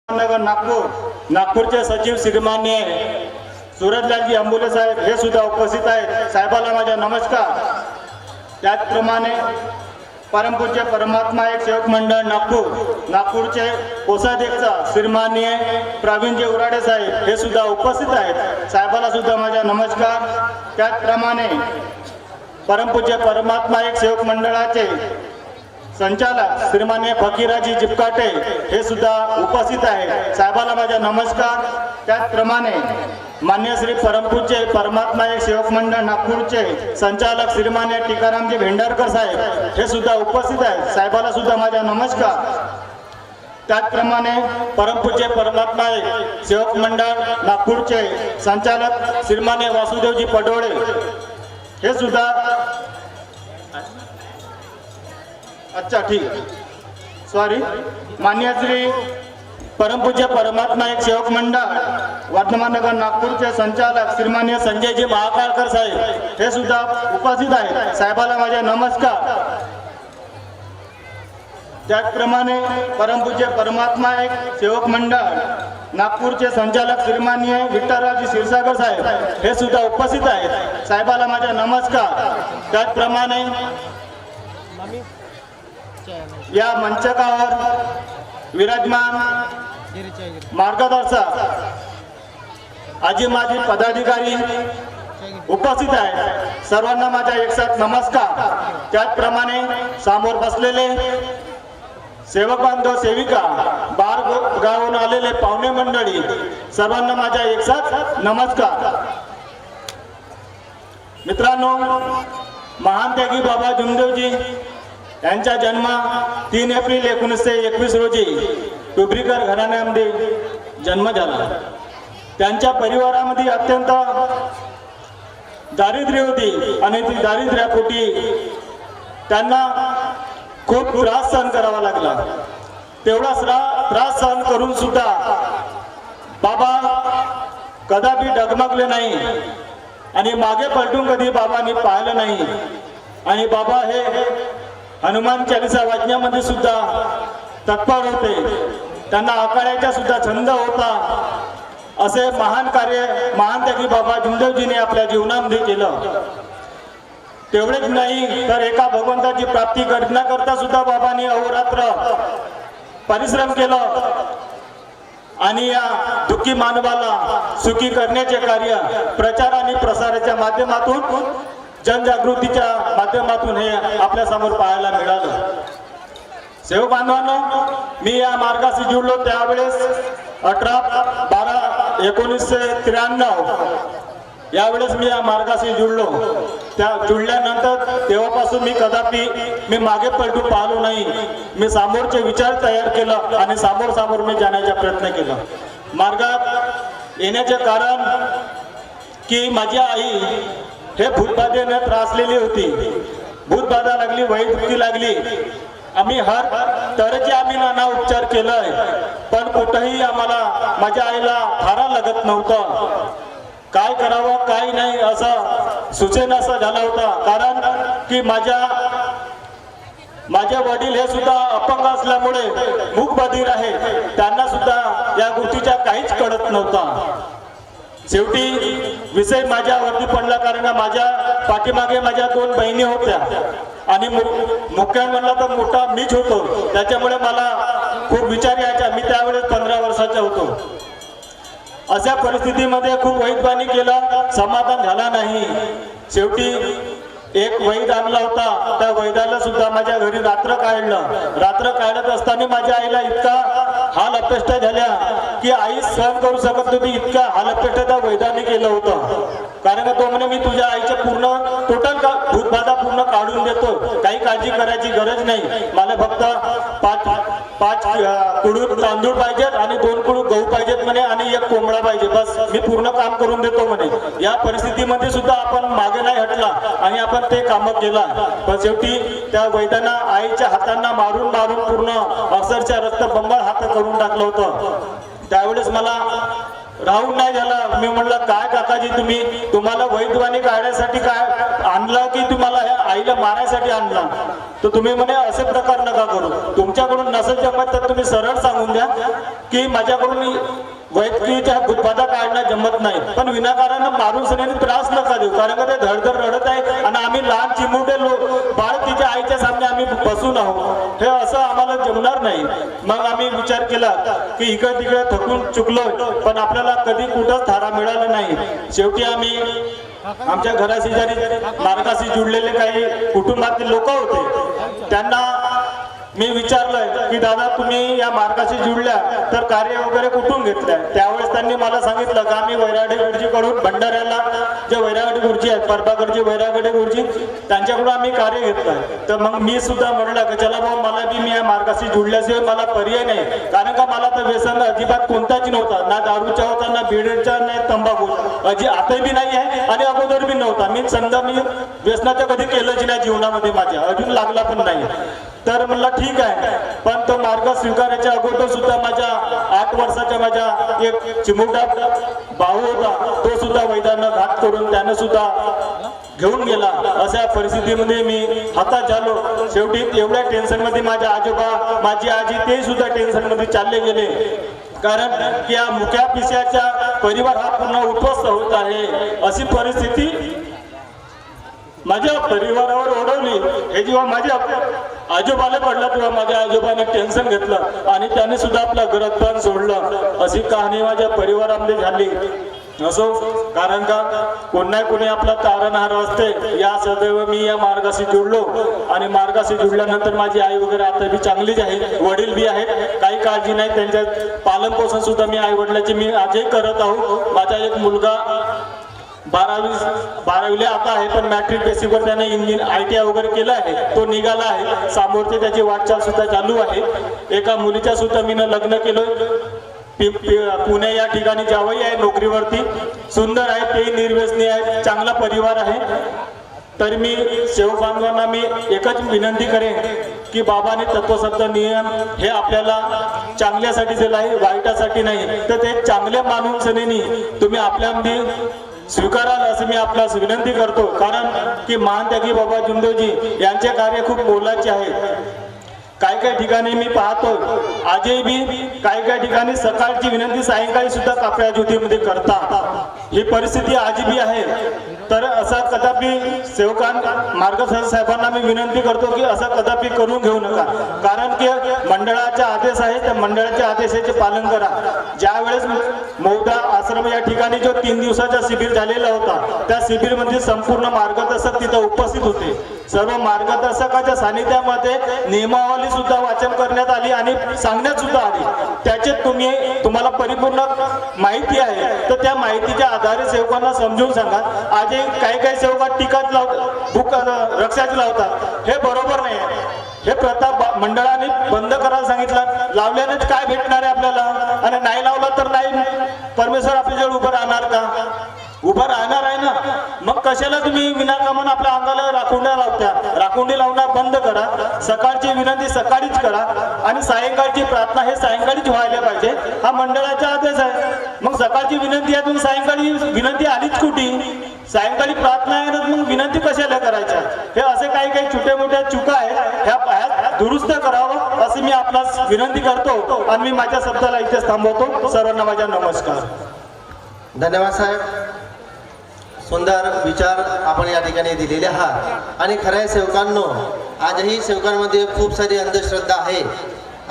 नगर नागपूरचे सचिव श्रीमान्य सूरजलालजी अंबुले साहेब हे सुद्धा उपस्थित आहेत। साहेबाला माझा नमस्कार। त्याचप्रमाणे परमपूज्य परमात्मा एक सेवक मंडळ नागपूरचे कोषाध्यक्ष श्रीमान्य प्रवीणजी उराडे साहेब हे सुद्धा उपस्थित आहेत। साहेबाला सुद्धा माझा नमस्कार। त्याचप्रमाणे परमपूज्य परमात्मा एक सेवक मंडळाचे संचालक श्रीमान्य फकीराजी जिपकाटे हे सुद्धा उपस्थित आहेत। साहेबाला माझा नमस्कार। त्याचप्रमाणे मान्य श्री परमपूज्य परमात्मा एक सेवक मंडळ नागपूरचे संचालक श्रीमान्य टीकारामजी भेंडारकर साहेब हे सुद्धा उपस्थित आहेत। साहेबाला सुद्धा माझा नमस्कार। त्याचप्रमाणे परमपूज्य परमात्मा एक सेवक मंडळ नागपूरचे संचालक श्रीमान्य वासुदेवजी पडोळे हे सुद्धा अच्छा ठीक सॉरी मान्य श्री परमपूज्य परमात्मा एक सेवक मंडळ वर्धमान नगर नागपूरचे संचालक श्रीमान्य संजयजी महाकाळकर साहेब हे सुद्धा उपस्थित आहेत। साहेबाला माझा नमस्कार। त्याचप्रमाणे परमपूज्य परमात्मा एक सेवक मंडळ नागपूरचे संचालक श्रीमान्य विठ्ठलरावजी क्षीरसागर साहेब हे सुद्धा उपस्थित आहेत। साहेबाला माझा नमस्कार। त्याचप्रमाणे या मंचकावर विराजमान मार्गदर्शक आजी माजी पदाधिकारी उपस्थित आहेत। सर्वांना माझा एकसाथ नमस्कार। त्याचप्रमाणे समोर बसलेले सेवक बांधव सेविका बार गावून आलेले पाहुणे मंडळी सर्वांना माझा एकसाथ नमस्कार। मित्रांनो, महान त्यागी बाबा जमदेवजी यांचा जन्म 3 एप्रिल 1921 रोजी टोबरीकर घराण्यामध्ये जन्म झाला। त्यांच्या परिवारामध्ये अत्यंत दारिद्र्य होती आणि ती दारिद्र्यापोटी त्यांना खूप त्रास सहन करावा लागला। तेवढा त्रास सहन करून सुद्धा बाबा कदापि डगमगले नाही आणि मागे पलटून कधी बाबांनी पाहिलं नाही। आणि बाबा हे हनुमान चालीसा वाचण्यामध्ये सुद्धा तत्पर होते। त्यांना आखाड्याचा सुद्धा छंद होता। असे महान कार्य महान त्यागी बाबा जमदेवजीने आपल्या जीवनामध्ये केलं। तेवढेच नाही तर एका भगवंताची प्राप्ती करण्याकरता सुद्धा बाबांनी अहोरात्र परिश्रम केलं आणि या दुःखी मानवाला सुखी करण्याचे कार्य प्रचार आणि प्रसाराच्या माध्यमातून जनजागृतीच्या माध्यमातून हे आपल्या समोर पाहायला मिळालं। सेवक बांधवांनो, मी या मार्गाशी जुळलो त्यावेळेस 18/12/1993 यावेळेस मी या मार्गाशी जुळलो। त्या जुळल्यानंतर तेव्हापासून मी कदापि मागे पलटून पाहिलो नाही। मी समोरचे विचार तयार केलं आणि समोर मी जाण्याचा प्रयत्न केला। मार्गात येण्याचे कारण की माझी आई हे भूतबाधेने त्रासलेली होती। भूतबाधा लागली, वैद्यकी लागली। आम्ही हर तऱ्हेचे नाना उपचार केलाय, पण कुठेही आम्हाला माझ्या आईला थारा लागत नव्हता। काय करावं काय नाही असं सुचेनासा झाला होता। कारण की माझे वडील हे सुद्धा अपंग असल्यामुळे मूकबधीर आहे। त्यांना सुद्धा या गोष्टीचा काहीच कळत नव्हता। शेवटी विषय माझ्यावरती पडला, कारण माझ्या पाठीमागे माझ्या 2 बहिणी होत्या आणि मुख्य म्हणला तर मोठा मीच होतो। त्याच्यामुळे मला खूप विचार यायचा। मी त्यावेळेस 15 वर्षाचा होतो। अशा परिस्थितीमध्ये खूप वैद्यवानी केलं, समाधान झाला नाही। शेवटी एक वैद्य आणला होता। त्या वैद्याला सुद्धा माझ्या घरी रात्र काढत असताना माझ्या आईला इतका हाल अपेष्ट झाल्या की आई सहन करू शकत नव्हती। इतका हाल अपेष्ट त्या वैद्याने केलं होतं। कारण तो म्हणे, मी तुझ्या आईचे पूर्ण टोटल भूतबाधा पूर्ण काढून देतो, काही काळजी करायची गरज नाही। मला फक्त 5 कुडूक तांदूळ पाहिजेत आणि 2 कुडूक गहू पाहिजेत म्हणे आणि 1 कोंबडा पाहिजे, बस मी पूर्ण काम करून देतो म्हणे। या परिस्थितीमध्ये सुद्धा आपण मागे नाही हटला आणि आपण ते काम केला। पण शेवटी त्या वैद्यानं आईच्या हातांना मारून पूर्ण अक्षरशः रक्तबंबाळ हात करून टाकलं होतं। त्यावेळेस मला राहून नाही झाला. मी म्हणलं काय काकाजी तुम्हाला वैधवानी काढण्यासाठी काय आणलं की तुम्हाला ह्या आईला मारायसाठी आणला? तर तुम्ही म्हणे असे प्रकार नका करू. तुमच्याकडून नसेल जमत तर तुम्ही सरळ सांगून द्या की माझ्याकडून वैद्यकीच्या गुदबाधा काढणं जमत नाही, पण विनाकारण मारून सगळ्यांनी त्रास नका देऊ. कारण का ते धडधड रडत आहे आणि आम्ही लहान चिमुटे बाळ तिच्या आईच्या सामने आम्ही बसून आहोत. हे असं आम्हाला जमणार नाही. मग आम्ही विचार केला की इकडे तिकडे थकून चुकलो, पण आपल्याला कधी कुठंच थारा मिळाला नाही. शेवटी आम्ही आमच्या घराशेजारी मार्गाशी जुळलेले काही कुटुंबातील लोक होते, त्यांना मी विचारलंय की दादा तुम्ही या मार्गाशी जुळल्या तर कार्य वगैरे कुठून घेतलंय? त्यावेळेस त्यांनी मला सांगितलं की आम्ही वैरागडे गुरुजीकडून भंडाऱ्याला जे वैरागडे गुरुजी आहेत, परबागडचे वैरागडे गुरुजी, त्यांच्याकडून आम्ही कार्य घेतलं. तर मग मी सुद्धा म्हणलं की चला भाऊ मला बी मी या मार्गाशी जुळल्याशिवाय मला पर्याय नाही. कारण का मला तर व्यसन अजिबात कोणताच नव्हता, ना दारूचा होता, ना बिडीचा, नाही तंबाखू, आता बी नाही आहे आणि अगोदर बी नव्हता. मी समजा मी व्यसनाचं कधी केलंच नाही जीवनामध्ये, माझ्या अजून लागला पण नाही. तर म्हणलं ठीक आहे, पण तो मार्ग स्वीकारायच्या अगोदर सुद्धा माझ्या 8 वर्षाच्या माझ्या एक चिमुकटा भाऊ होता, तो सुद्धा वैद्यानं घात करून त्यानं सुद्धा घेऊन गेला. अशा परिस्थितीमध्ये मी हातात झालो. शेवटी एवढ्या टेन्शन मध्ये माझ्या आजोबा माझी आजी ते सुद्धा टेन्शन मध्ये चालले गेले. कारण की या मुक्या पिशाचा परिवार हा पूर्ण उद्ध्वस्त होत आहे. अशी परिस्थिती माझ्या परिवारावर ओढवली. हे जेव्हा माझ्या आजोबाला पडलं तेव्हा माझ्या आजोबाने टेन्शन घेतलं आणि त्याने सुद्धा आपलं घरदार सोडलं. अशी कहाणी माझ्या परिवारामध्ये झाली. असो, कारण का कोण नाही कोणी आपला तारणहार असते. या सदैव मी या मार्गाशी जुळलो आणि मार्गाशी जुळल्यानंतर माझी आई वगैरे आता बी चांगलीच आहे, वडील बी आहेत, काही काळजी नाही. त्यांच्या पालन पोषण सुद्धा मी आई वडिलांचे मी आजही करत आहोत. माझा एक मुलगा 12वीला आता आहे, पण मॅट्रिक बेसिसवर त्याने ITI वगैरे केलं आहे, तो निघाला आहे. समोरचे त्याची वाटचाल सुद्धा चालू आहे. एका मुलीच्या सुद्धा मी लग्न केलं. पुणे या ठिकाणी जावई आहे नोकरीवरती, सुंदर आहे, ते निर्व्यसनी आहे, चांगला परिवार आहे. तर मी सेवक बांधवांना मी एकच विनंती करेन की बाबाने तत्वशब्द नियम हे आपल्याला चांगल्यासाठी दिलं आहे, वाईटासाठी नाही. तर ते चांगले मानून सनेनी तुम्ही आपल्यामध्ये स्वीकाराल असं मी आपल्यास विनंती करतो. कारण की महात्यागी बाबा जुंदोजी यांचे कार्य खूप मोलाचे आहे. काही ठिकाणी मी पाहतो आजही बी काही ठिकाणी सकाळची विनंती सायंकाळी सुद्धा कापड्या ज्योतीमध्ये करतात. ही परिस्थिती आजही बी आहे. तर असा कदापि सेवकांना मार्गदर्शक साहेबांना मी विनंती करतो की असं कदापि करून घेऊ नका. कारण की मंडळाचे आदेश आहे, त्या मंडळाच्या आदेशाचे पालन करा. ज्या वेळेस मौदा आश्रम या ठिकाणी जो 3 दिवसाचा शिबिर झालेला होता, त्या शिबिरमध्ये संपूर्ण मार्गदर्शक तिथं उपस्थित होते. सर्व मार्गदर्शकाच्या सानिध्यामध्ये नियमावली सुद्धा वाचन करण्यात आली आणि सांगण्यात सुद्धा आली. त्याचे तुम्हाला परिपूर्ण माहिती आहे. तर त्या माहितीच्या आधारे सेवकांना समजून सांगा. आज काही सेवक टीकाच लावतात, बुक रक्षाच लावतात. हे बरोबर नाही. हे प्रथा मंडळाने बंद करायला सांगितलं. लावल्यानेच काय भेटणार आहे आपल्याला? आणि नाही लावलं तर नाही परमेश्वर आपल्याजवळ उभं राहणार का? उभं राहणार आहे ना. मग कशाला तुम्ही विनाकामन आपल्या अंगाला राखुंड्या लावत्या? राखुंडी लावणं बंद करा. सकाळची विनंती सकाळीच करा आणि सायंकाळची प्रार्थना हे सायंकाळीच व्हायला पाहिजे. हा मंडळाचा आदेश आहे. मग सकाळची विनंती आहे, तुम्ही सायंकाळी विनंती आलीच कुठे? सायंकाळी प्रार्थना आहे ना, मग विनंती कशाला करायच्या? हे असे काही छोट्या मोठ्या चुका आहेत, ह्या दुरुस्त करावं अशी मी आपणास विनंती करतो आणि मी माझ्या शब्दाला इथेच थांबवतो. सर्वांना माझा नमस्कार. धन्यवाद साहेब. सुंदर विचार आपण या ठिकाणी दिलेले आहात. आणि खऱ्या सेवकांनो, आजही सेवकांमध्ये खूप सारी अंधश्रद्धा आहे.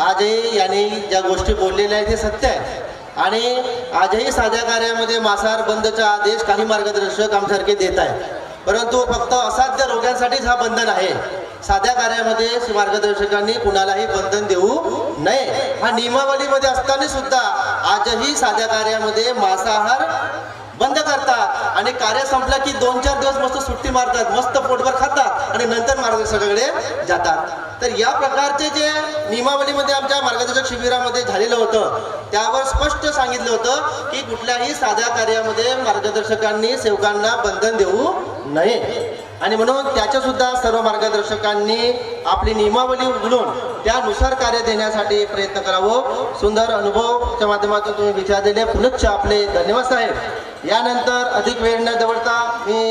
आजही यांनी ज्या गोष्टी बोललेल्या आहेत ते सत्य आहे. आणि आजही साध्या कार्यामध्ये मांसाहार बंदचा आदेश काही मार्गदर्शक आमच्यासारखे देत आहेत. परंतु फक्त असाध्य रोग्यांसाठीच हा बंधन आहे. साध्या कार्यामध्ये मार्गदर्शकांनी कुणालाही बंधन देऊ नये. हा नियमावलीमध्ये असताना सुद्धा आजही साध्या कार्यामध्ये मांसाहार बंद करतात आणि कार्य संपलं की 2-4 दिवस मस्त सुट्टी मारतात, मस्त पोटभर खातात आणि नंतर मार्गदर्शकाकडे जातात. तर या प्रकारचे जे नियमावलीमध्ये आमच्या मार्गदर्शक शिबिरामध्ये झालेलं होतं, त्यावर स्पष्ट सांगितलं होतं की कुठल्याही साध्या कार्यामध्ये मार्गदर्शकांनी सेवकांना बंधन देऊ नये आणि म्हणून त्याच्या सुद्धा सर्व मार्गदर्शकांनी आपली नियमावली उघडून त्यानुसार कार्य देण्यासाठी प्रयत्न करावं. सुंदर अनुभवच्या माध्यमातून तुम्ही विचार दिले, पुनश्च आपले धन्यवाद साहेब. यानंतर अधिक वेळ न दवडता मी